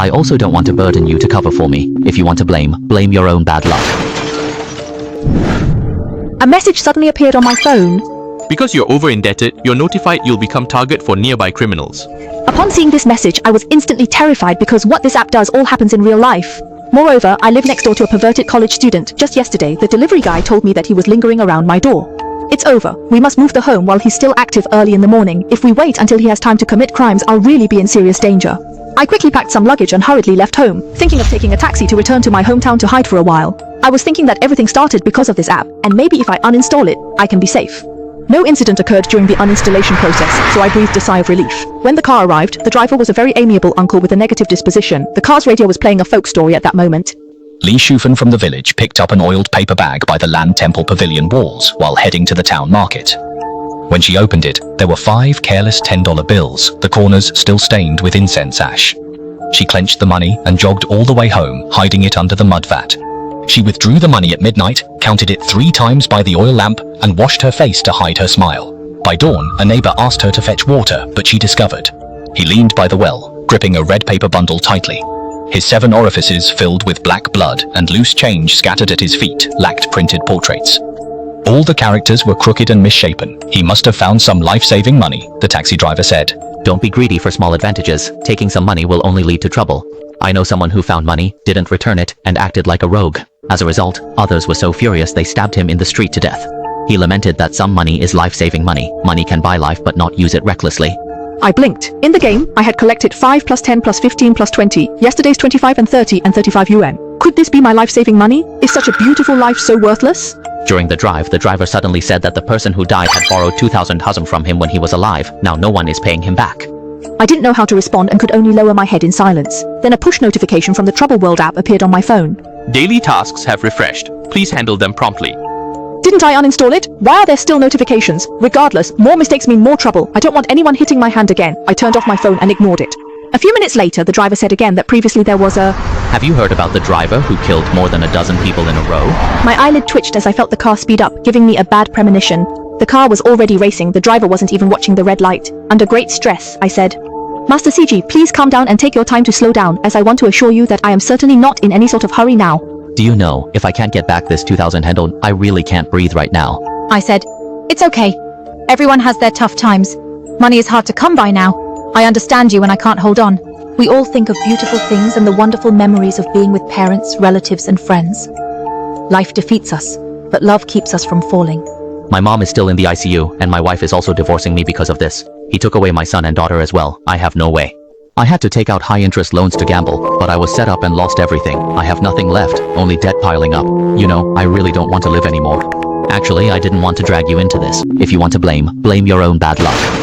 I also don't want to burden you to cover for me. If you want to blame, blame your own bad luck. A message suddenly appeared on my phone. Because you're over-indebted, you're notified you'll become target for nearby criminals. Upon seeing this message, I was instantly terrified because what this app does all happens in real life. Moreover, I live next door to a perverted college student. Just yesterday, the delivery guy told me that he was lingering around my door. It's over. We must move the home while he's still active early in the morning. If we wait until he has time to commit crimes, I'll really be in serious danger. I quickly packed some luggage and hurriedly left home, thinking of taking a taxi to return to my hometown to hide for a while. I was thinking that everything started because of this app, and maybe if I uninstall it, I can be safe. No incident occurred during the uninstallation process, so I breathed a sigh of relief. When the car arrived, the driver was a very amiable uncle with a negative disposition. The car's radio was playing a folk story at that moment. Li Shufan from the village picked up an oiled paper bag by the Land Temple Pavilion walls while heading to the town market. When she opened it, there were 5 careless $10 bills, the corners still stained with incense ash. She clenched the money and jogged all the way home, hiding it under the mud vat. She withdrew the money at midnight, counted it 3 times by the oil lamp, and washed her face to hide her smile. By dawn, a neighbor asked her to fetch water, but she discovered. He leaned by the well, gripping a red paper bundle tightly. His 7 orifices filled with black blood and loose change scattered at his feet lacked printed portraits. All the characters were crooked and misshapen. He must have found some life-saving money, the taxi driver said. Don't be greedy for small advantages. Taking some money will only lead to trouble. I know someone who found money, didn't return it, and acted like a rogue. As a result, others were so furious they stabbed him in the street to death. He lamented that some money is life-saving money. Money can buy life but not use it recklessly. I blinked. In the game, I had collected 5 plus 10 plus 15 plus 20, yesterday's 25 and 30 and 35 UN. Could this be my life-saving money? Is such a beautiful life so worthless? During the drive, the driver suddenly said that the person who died had borrowed 2,000 hasam from him when he was alive. Now no one is paying him back. I didn't know how to respond and could only lower my head in silence. Then a push notification from the Trouble World app appeared on my phone. Daily tasks have refreshed. Please handle them promptly. Didn't I uninstall it? Why are there still notifications? Regardless, more mistakes mean more trouble. I don't want anyone hitting my hand again. I turned off my phone and ignored it. A few minutes later, the driver said again that previously there was a... Have you heard about the driver who killed more than a dozen people in a row? My eyelid twitched as I felt the car speed up, giving me a bad premonition. The car was already racing. The driver wasn't even watching the red light. Under great stress, I said, Master CG, please calm down and take your time to slow down, as I want to assure you that I am certainly not in any sort of hurry now. Do you know, if I can't get back this 2,000 handle, I really can't breathe right now. I said, it's okay. Everyone has their tough times. Money is hard to come by now. I understand you and I can't hold on. We all think of beautiful things and the wonderful memories of being with parents, relatives and friends. Life defeats us, but love keeps us from falling. My mom is still in the ICU, and my wife is also divorcing me because of this. He took away my son and daughter as well. I have no way. I had to take out high-interest loans to gamble, but I was set up and lost everything. I have nothing left, only debt piling up. You know, I really don't want to live anymore. Actually, I didn't want to drag you into this. If you want to blame, blame your own bad luck.